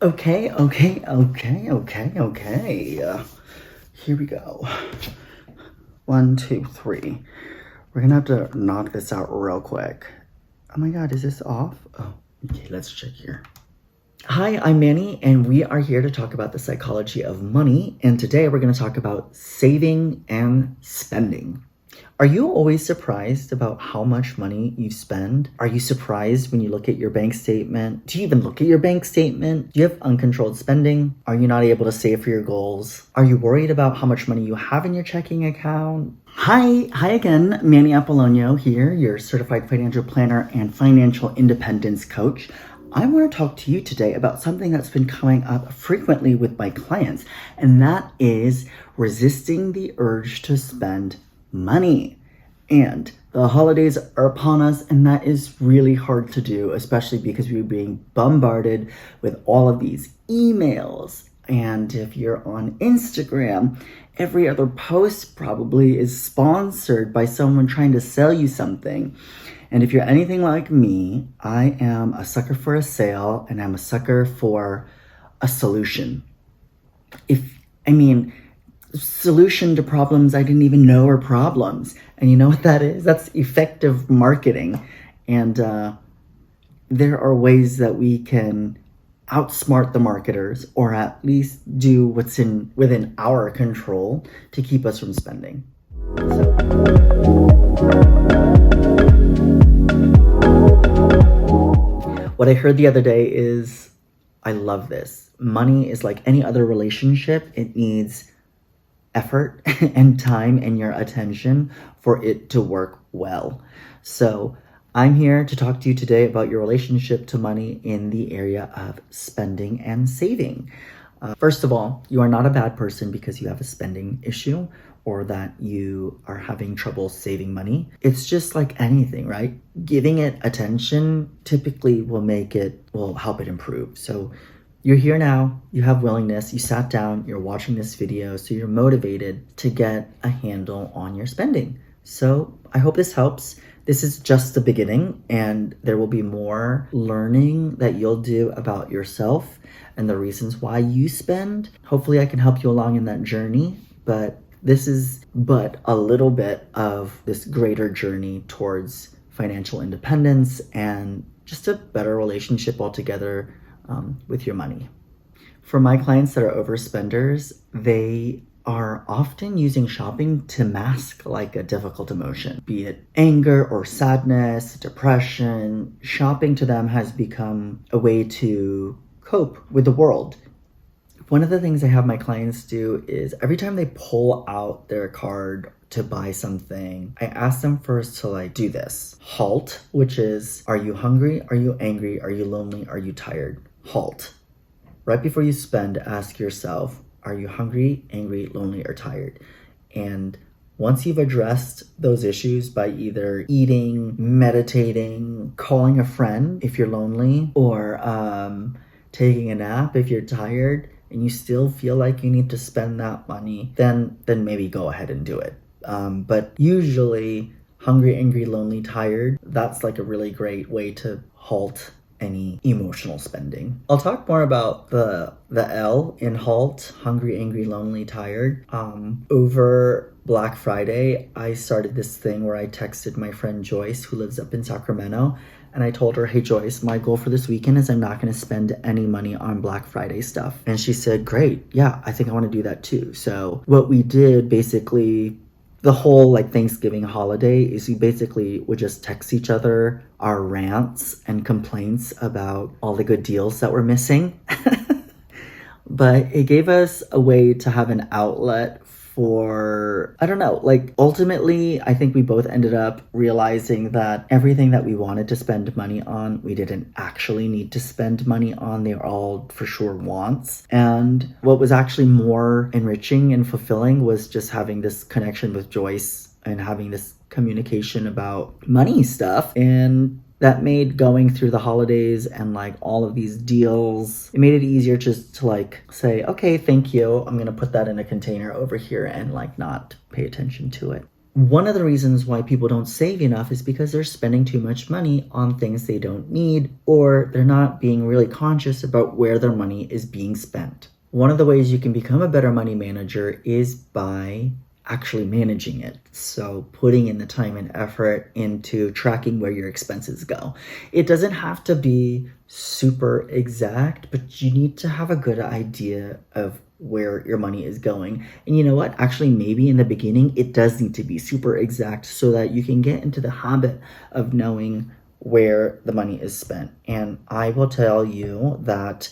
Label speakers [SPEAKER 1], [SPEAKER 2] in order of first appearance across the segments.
[SPEAKER 1] Okay. Here we go. 1, 2, 3. We're gonna have to knock this out real quick. Oh my God, is this off? Oh, okay, let's check here. Hi, I'm Manny, and we are here to talk about the psychology of money. And today we're gonna talk about saving and spending. Are you always surprised about how much money you spend? Are you surprised when you look at your bank statement? Do you even look at your bank statement? Do you have uncontrolled spending? Are you not able to save for your goals? Are you worried about how much money you have in your checking account? Hi again, Manny Apolonio here, your certified financial planner and financial independence coach. I want to talk to you today about something that's been coming up frequently with my clients, and that is resisting the urge to spend money. And the holidays are upon us, and that is really hard to do, especially because we're being bombarded with all of these emails. And if you're on Instagram, every other post probably is sponsored by someone trying to sell you something. And if you're anything like me, I am a sucker for a sale, and I'm a sucker for a solution. Solution to problems I didn't even know are problems. And you know what that is? That's effective marketing. And there are ways that we can outsmart the marketers, or at least do what's within our control to keep us from spending. What I heard the other day is, I love this. Money is like any other relationship. It needs effort and time and your attention for it to work well. So I'm here to talk to you today about your relationship to money in the area of spending and saving. First of all, you are not a bad person because you have a spending issue or that you are having trouble saving money. It's just like anything, right? Giving it attention typically will help it improve. So you're here now, you have willingness, you sat down, you're watching this video, so you're motivated to get a handle on your spending. So I hope this helps. This is just the beginning, and there will be more learning that you'll do about yourself and the reasons why you spend. Hopefully I can help you along in that journey, but this is but a little bit of this greater journey towards financial independence and just a better relationship altogether with your money. For my clients that are overspenders, they are often using shopping to mask like a difficult emotion, be it anger or sadness, depression. Shopping to them has become a way to cope with the world. One of the things I have my clients do is every time they pull out their card to buy something, I ask them first to do this. HALT, which is, are you hungry? Are you angry? Are you lonely? Are you tired? HALT. Right before you spend, ask yourself, are you hungry, angry, lonely, or tired? And once you've addressed those issues by either eating, meditating, calling a friend if you're lonely, or taking a nap if you're tired, and you still feel like you need to spend that money, then maybe go ahead and do it. But usually, hungry, angry, lonely, tired, that's like a really great way to halt any emotional spending. I'll talk more about the L in HALT, hungry, angry, lonely, tired. Over Black Friday, I started this thing where I texted my friend Joyce, who lives up in Sacramento, and I told her, hey Joyce, my goal for this weekend is I'm not going to spend any money on Black Friday stuff. And she said, great, yeah, I think I want to do that too. So what we did basically, the whole Thanksgiving holiday, is we basically would just text each other our rants and complaints about all the good deals that we're missing. But it gave us a way to have an outlet for, ultimately, I think we both ended up realizing that everything that we wanted to spend money on, we didn't actually need to spend money on. They were all for sure wants. And what was actually more enriching and fulfilling was just having this connection with Joyce and having this communication about money stuff. And that made going through the holidays and all of these deals, it made it easier just to say, okay, thank you, I'm gonna put that in a container over here and not pay attention to it. One of the reasons why people don't save enough is because they're spending too much money on things they don't need, or they're not being really conscious about where their money is being spent. One of the ways you can become a better money manager is by actually managing it. So putting in the time and effort into tracking where your expenses go. It doesn't have to be super exact, but you need to have a good idea of where your money is going. And you know what? Actually, maybe in the beginning, it does need to be super exact so that you can get into the habit of knowing where the money is spent. And I will tell you that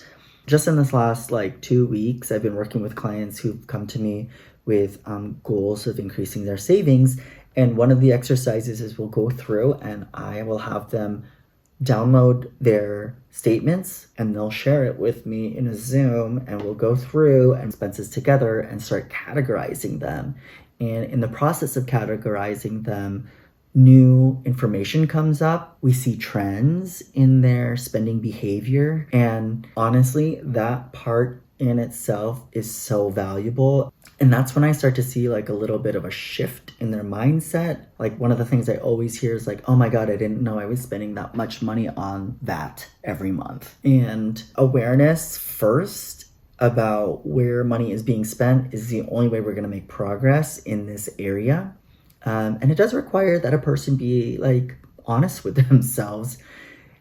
[SPEAKER 1] just in this last 2 weeks, I've been working with clients who've come to me with goals of increasing their savings. And one of the exercises is we'll go through and I will have them download their statements and they'll share it with me in a Zoom, and we'll go through and expenses together and start categorizing them. And in the process of categorizing them, new information comes up. We see trends in their spending behavior. And honestly, that part in itself is so valuable. And that's when I start to see a little bit of a shift in their mindset. One of the things I always hear is oh my God, I didn't know I was spending that much money on that every month. And awareness first about where money is being spent is the only way we're going to make progress in this area. And it does require that a person be honest with themselves.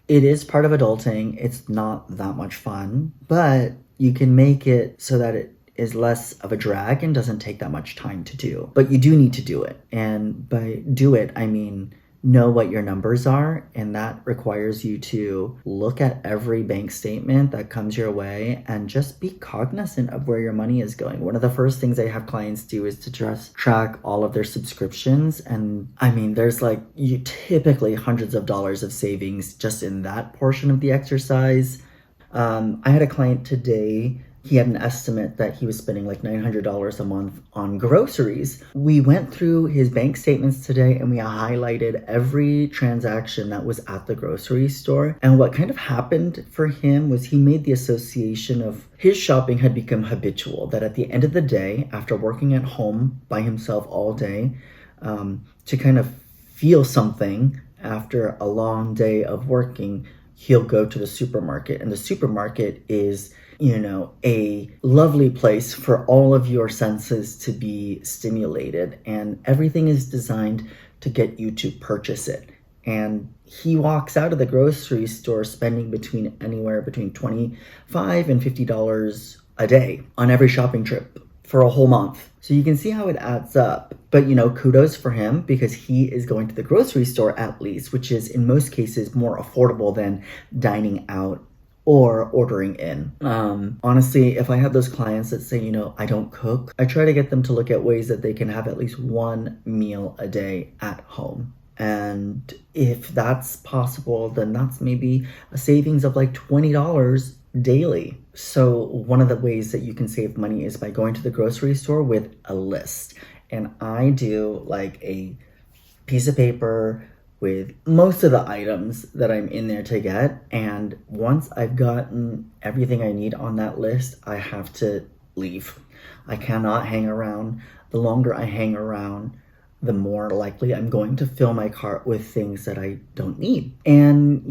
[SPEAKER 1] It is part of adulting. It's not that much fun, but you can make it so that it is less of a drag and doesn't take that much time to do. But you do need to do it. And by do it, I mean know what your numbers are, and that requires you to look at every bank statement that comes your way and just be cognizant of where your money is going. One of the first things I have clients do is to just track all of their subscriptions, and I mean there's you typically hundreds of dollars of savings just in that portion of the exercise. I had a client today. He had an estimate that he was spending $900 a month on groceries. We went through his bank statements today and we highlighted every transaction that was at the grocery store. And what kind of happened for him was he made the association of his shopping had become habitual, that at the end of the day, after working at home by himself all day, to kind of feel something after a long day of working, he'll go to the supermarket. And the supermarket is a lovely place for all of your senses to be stimulated, and everything is designed to get you to purchase it. And he walks out of the grocery store spending anywhere between $25 and $50 a day on every shopping trip for a whole month. So you can see how it adds up. But kudos for him, because he is going to the grocery store at least, which is in most cases more affordable than dining out or ordering in. Honestly, if I have those clients that say, I don't cook, I try to get them to look at ways that they can have at least one meal a day at home. And if that's possible, then that's maybe a savings of $20 daily. So one of the ways that you can save money is by going to the grocery store with a list. And I do a piece of paper with most of the items that I'm in there to get. And once I've gotten everything I need on that list, I have to leave. I cannot hang around. The longer I hang around, the more likely I'm going to fill my cart with things that I don't need. And,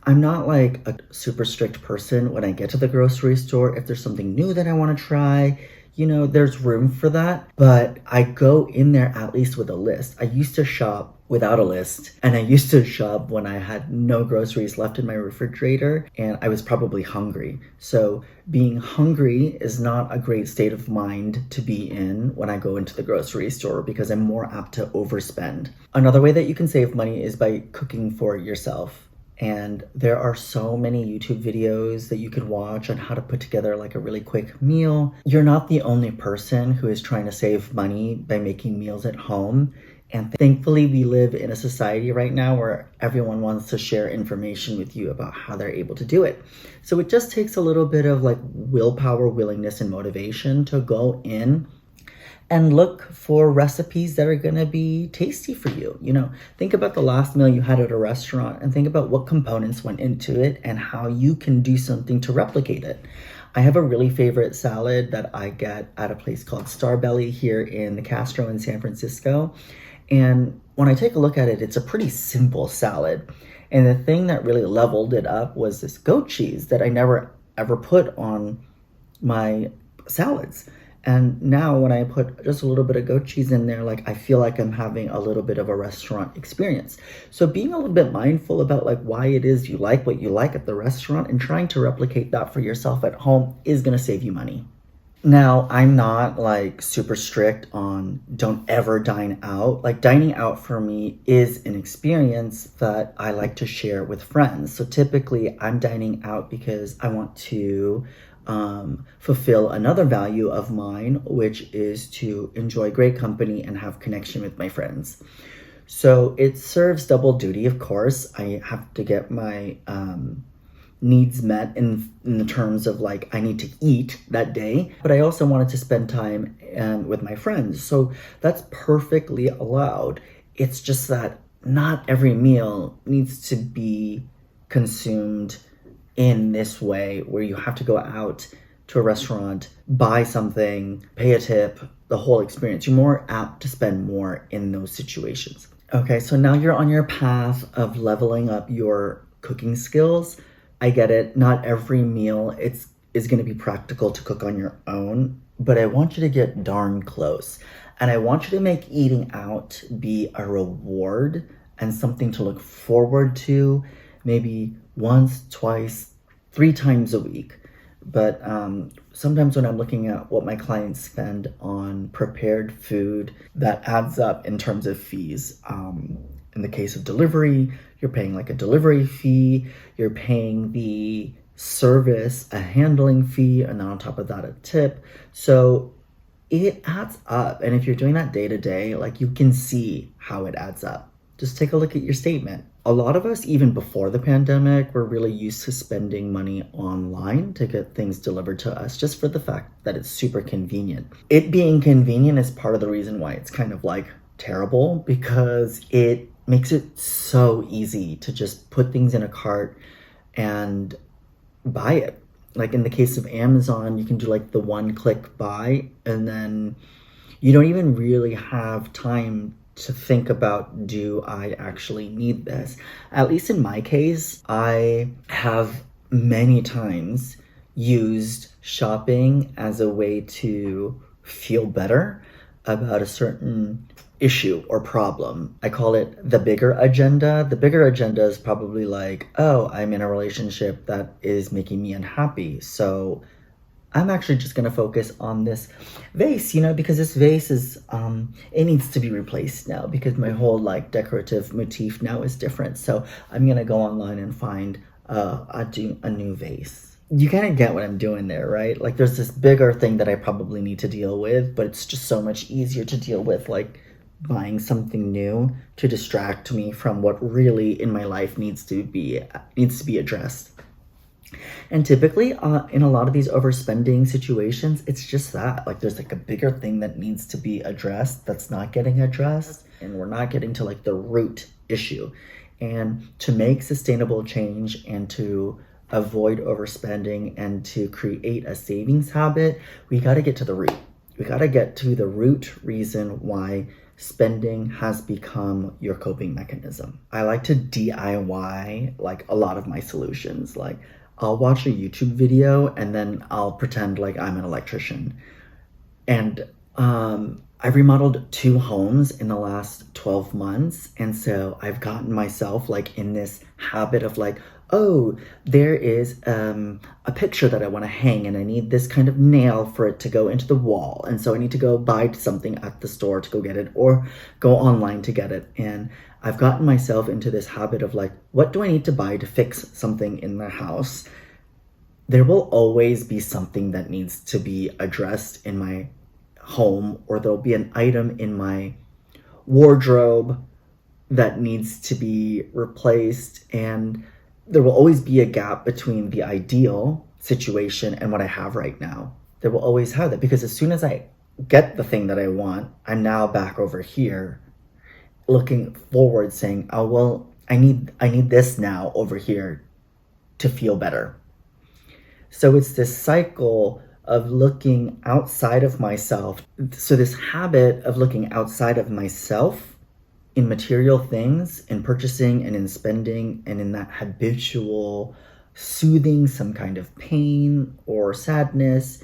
[SPEAKER 1] I'm not a super strict person when I get to the grocery store. If there's something new that I want to try, there's room for that. But I go in there at least with a list. I used to shop without a list, and I used to shop when I had no groceries left in my refrigerator and I was probably hungry. So being hungry is not a great state of mind to be in when I go into the grocery store, because I'm more apt to overspend. Another way that you can save money is by cooking for yourself. And there are so many YouTube videos that you could watch on how to put together a really quick meal. You're not the only person who is trying to save money by making meals at home. And thankfully, we live in a society right now where everyone wants to share information with you about how they're able to do it. So it just takes a little bit of willpower, willingness, and motivation to go in and look for recipes that are going to be tasty for you. Think about the last meal you had at a restaurant and think about what components went into it and how you can do something to replicate it. I have a really favorite salad that I get at a place called Starbelly here in the Castro in San Francisco. And when I take a look at it, it's a pretty simple salad. And the thing that really leveled it up was this goat cheese that I never ever put on my salads. And now when I put just a little bit of goat cheese in there, like I feel like I'm having a little bit of a restaurant experience. So being a little bit mindful about like why it is you like what you like at the restaurant and trying to replicate that for yourself at home is going to save you money. Now, I'm not like super strict on don't ever dine out. Like, dining out for me is an experience that I like to share with friends. So, typically, I'm dining out because I want to fulfill another value of mine, which is to enjoy great company and have connection with my friends. So, it serves double duty, of course. I have to get my needs met in the terms of like I need to eat that day, but I also wanted to spend time with my friends. So that's perfectly allowed. It's just that not every meal needs to be consumed in this way where you have to go out to a restaurant, buy something, pay a tip, the whole experience. You're more apt to spend more in those situations. Okay, so now you're on your path of leveling up your cooking skills. I get it. Not every meal is going to be practical to cook on your own, but I want you to get darn close. And I want you to make eating out be a reward and something to look forward to, maybe once, twice, 3 times a week. But sometimes when I'm looking at what my clients spend on prepared food, that adds up in terms of fees. In the case of delivery, you're paying like a delivery fee, you're paying the service a handling fee, and then on top of that, a tip. So it adds up. And if you're doing that day to day, like you can see how it adds up. Just take a look at your statement. A lot of us, even before the pandemic, were really used to spending money online to get things delivered to us just for the fact that it's super convenient. It being convenient is part of the reason why it's kind of like terrible, because it makes it so easy to just put things in a cart and buy it. Like in the case of Amazon, you can do like the one-click buy, and then you don't even really have time to think about, do I actually need this? At least in my case, I have many times used shopping as a way to feel better about a certain issue or problem. I call it the bigger agenda. The bigger agenda is probably like, oh, I'm in a relationship that is making me unhappy. So I'm actually just going to focus on this vase, because this vase is, it needs to be replaced now because my whole like decorative motif now is different. So I'm going to go online and find a new vase. You kind of get what I'm doing there, right? Like there's this bigger thing that I probably need to deal with, but it's just so much easier to deal with like buying something new to distract me from what really in my life needs to be addressed. And typically, in a lot of these overspending situations, it's just that. Like, there's like a bigger thing that needs to be addressed that's not getting addressed, and we're not getting to like the root issue. And to make sustainable change and to avoid overspending and to create a savings habit, we got to get to the root. We got to get to the root reason why spending has become your coping mechanism. I like to DIY like a lot of my solutions. Like, I'll watch a YouTube video and then I'll pretend like I'm an electrician. And I've remodeled 2 homes in the last 12 months. And so I've gotten myself like in this habit of like, oh, there is a picture that I want to hang and I need this kind of nail for it to go into the wall. And so I need to go buy something at the store to go get it or go online to get it. And I've gotten myself into this habit of like, what do I need to buy to fix something in the house? There will always be something that needs to be addressed in my home, or there'll be an item in my wardrobe that needs to be replaced. And there will always be a gap between the ideal situation and what I have right now. There will always have that, because as soon as I get the thing that I want, I'm now back over here looking forward saying, oh, well, I need this now over here to feel better. So it's this cycle of looking outside of myself. So this habit of looking outside of myself in material things, in purchasing and in spending, and in that habitual soothing some kind of pain or sadness,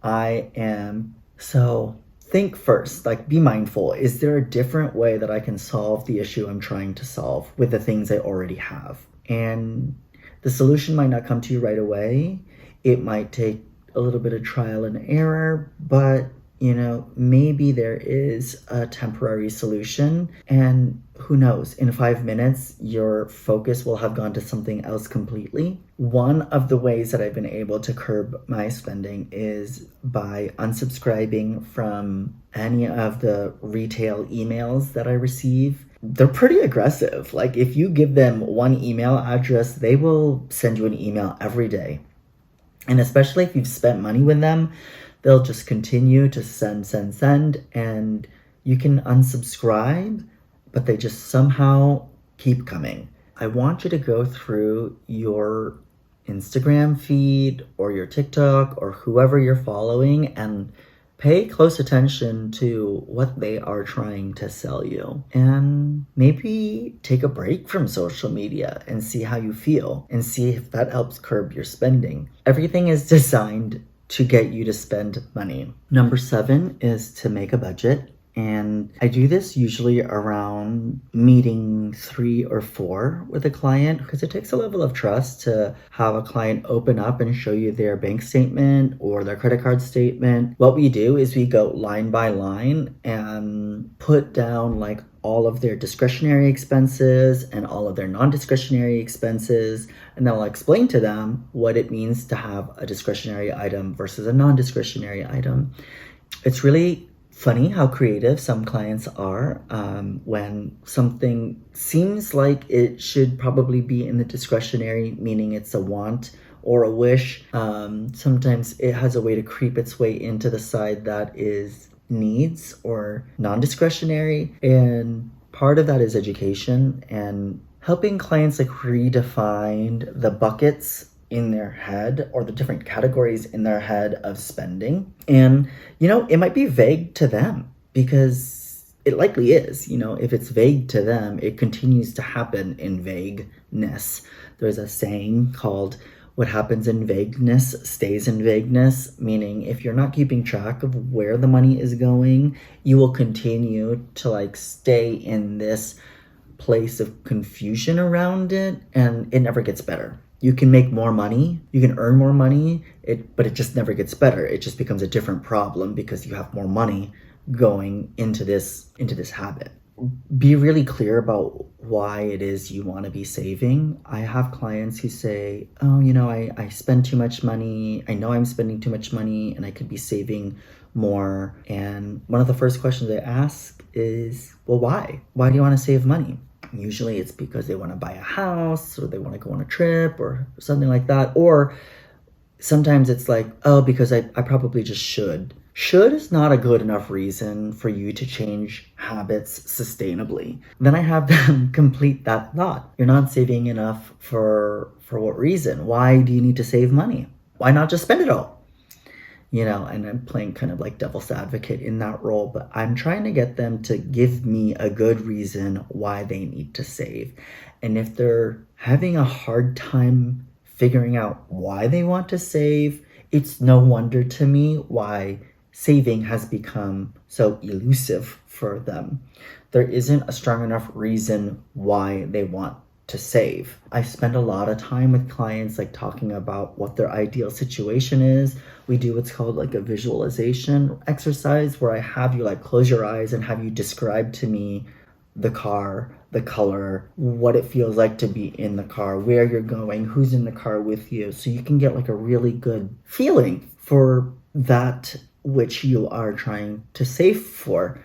[SPEAKER 1] I am. So think first, like be mindful. Is there a different way that I can solve the issue I'm trying to solve with the things I already have? And the solution might not come to you right away. It might take a little bit of trial and error, but maybe there is a temporary solution, and who knows, in 5 minutes, your focus will have gone to something else completely. One of the ways that I've been able to curb my spending is by unsubscribing from any of the retail emails that I receive. They're pretty aggressive. Like, if you give them one email address, they will send you an email every day. And especially if you've spent money with them, they'll just continue to send, and you can unsubscribe, but they just somehow keep coming. I want you to go through your Instagram feed or your TikTok or whoever you're following and pay close attention to what they are trying to sell you. And maybe take a break from social media and see how you feel and see if that helps curb your spending. Everything is designed to get you to spend money. Number 7 is to make a budget. And I do this usually around meeting 3 or 4 with a client, because it takes a level of trust to have a client open up and show you their bank statement or their credit card statement. What we do is we go line by line and put down like all of their discretionary expenses and all of their non-discretionary expenses, and then I'll explain to them what it means to have a discretionary item versus a non-discretionary item. It's really funny how creative some clients are when something seems like it should probably be in the discretionary, meaning it's a want or a wish. Sometimes it has a way to creep its way into the side that is needs or non-discretionary, and part of that is education and helping clients like redefine the buckets in their head or the different categories in their head of spending. And it might be vague to them, because it likely is. If it's vague to them, it continues to happen in vagueness. There's a saying called, what happens in vagueness stays in vagueness, meaning if you're not keeping track of where the money is going, you will continue to stay in this place of confusion around it, and it never gets better. You can make more money, you can earn more money, but it just never gets better. It just becomes a different problem because you have more money going into this habit. Be really clear about why it is you want to be saving. I have clients who say, I spend too much money. I know I'm spending too much money and I could be saving more. And one of the first questions I ask is, well, why? Why do you want to save money? Usually it's because they want to buy a house or they want to go on a trip or something like that. Or sometimes it's like, because I probably just should. Should is not a good enough reason for you to change habits sustainably. Then I have them complete that thought. You're not saving enough for what reason? Why do you need to save money? Why not just spend it all? And I'm playing kind of like devil's advocate in that role, but I'm trying to get them to give me a good reason why they need to save. And if they're having a hard time figuring out why they want to save, it's no wonder to me why saving has become so elusive for them. There isn't a strong enough reason why they want to save. I spend a lot of time with clients talking about what their ideal situation is. We do what's called a visualization exercise, where I have you close your eyes and have you describe to me the car, the color, what it feels like to be in the car, where you're going, who's in the car with you, so you can get a really good feeling for that which you are trying to save for.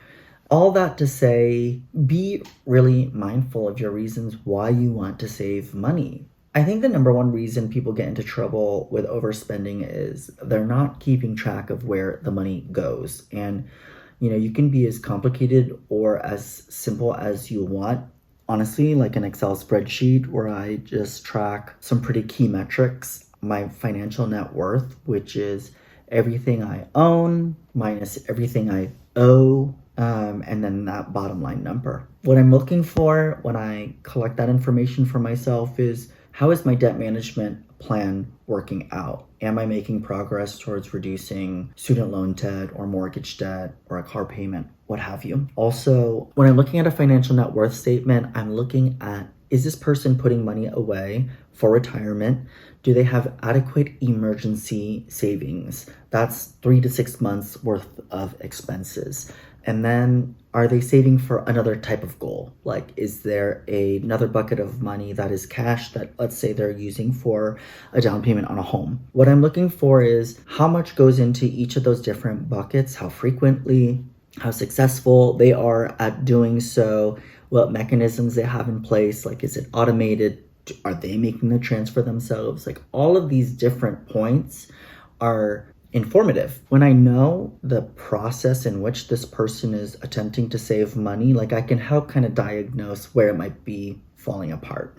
[SPEAKER 1] All that to say, be really mindful of your reasons why you want to save money. I think the number one reason people get into trouble with overspending is they're not keeping track of where the money goes. And, you can be as complicated or as simple as you want. Honestly, like an Excel spreadsheet where I just track some pretty key metrics, my financial net worth, which is everything I own minus everything I owe, and then that bottom line number. What I'm looking for when I collect that information for myself is, how is my debt management plan working out? Am I making progress towards reducing student loan debt or mortgage debt or a car payment, what have you? Also, when I'm looking at a financial net worth statement, I'm looking at, is this person putting money away for retirement? Do they have adequate emergency savings? That's 3 to 6 months worth of expenses. And then, are they saving for another type of goal? Like, is there another bucket of money that is cash that, let's say, they're using for a down payment on a home? What I'm looking for is how much goes into each of those different buckets, how frequently, how successful they are at doing so, what mechanisms they have in place. Like, is it automated? Are they making the transfer themselves? Like, all of these different points are informative. When I know the process in which this person is attempting to save money, like, I can help kind of diagnose where it might be falling apart.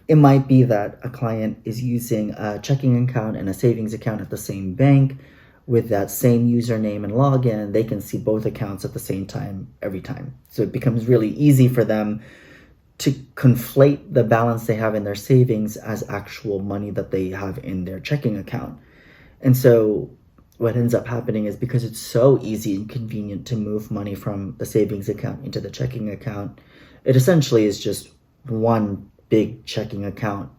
[SPEAKER 1] It might be that a client is using a checking account and a savings account at the same bank with that same username and login. They can see both accounts at the same time every time. So it becomes really easy for them to conflate the balance they have in their savings as actual money that they have in their checking account. And so what ends up happening is, because it's so easy and convenient to move money from the savings account into the checking account, it essentially is just one big checking account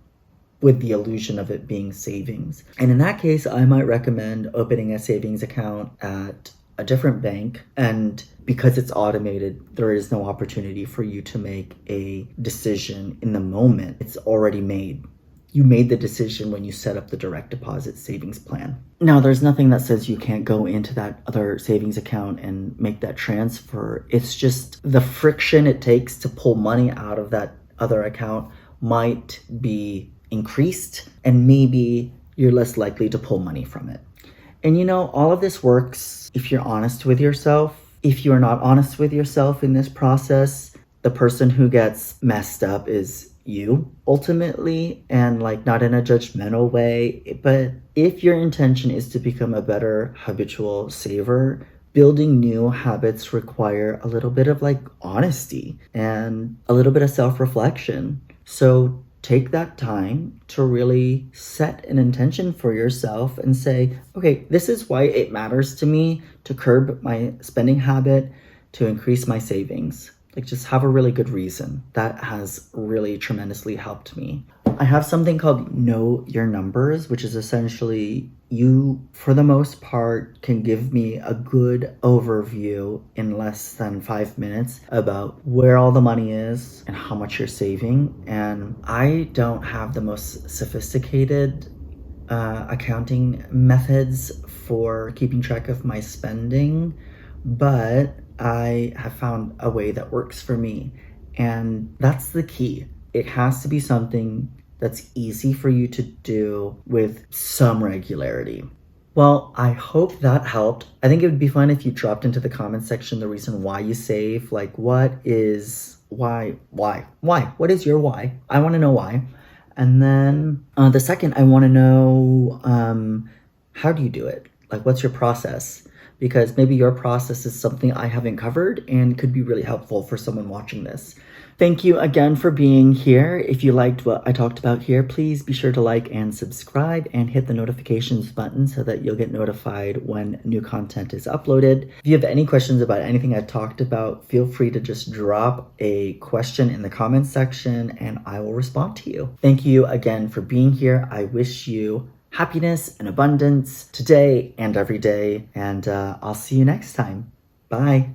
[SPEAKER 1] with the illusion of it being savings. And in that case, I might recommend opening a savings account at a different bank. And because it's automated, there is no opportunity for you to make a decision in the moment. It's already made. You made the decision when you set up the direct deposit savings plan. Now, there's nothing that says you can't go into that other savings account and make that transfer. It's just the friction it takes to pull money out of that other account might be increased, and maybe you're less likely to pull money from it. And all of this works if you're honest with yourself. If you're not honest with yourself in this process, the person who gets messed up is you, ultimately, and not in a judgmental way. But if your intention is to become a better habitual saver, building new habits require a little bit of honesty and a little bit of self-reflection. So take that time to really set an intention for yourself and say, okay, this is why it matters to me to curb my spending habit, to increase my savings. Just have a really good reason. That has really tremendously helped me. I have something called Know Your Numbers, which is essentially, you, for the most part, can give me a good overview in less than 5 minutes about where all the money is and how much you're saving. And I don't have the most sophisticated accounting methods for keeping track of my spending, but I have found a way that works for me. And that's the key. It has to be something that's easy for you to do with some regularity. Well, I hope that helped. I think it would be fun if you dropped into the comment section the reason why you save. What is why? What is your why? I want to know why. And then the second, I want to know, how do you do it? What's your process? Because maybe your process is something I haven't covered and could be really helpful for someone watching this. Thank you again for being here. If you liked what I talked about here, please be sure to like and subscribe and hit the notifications button so that you'll get notified when new content is uploaded. If you have any questions about anything I talked about, feel free to just drop a question in the comments section and I will respond to you. Thank you again for being here. I wish you happiness and abundance today and every day. And I'll see you next time. Bye.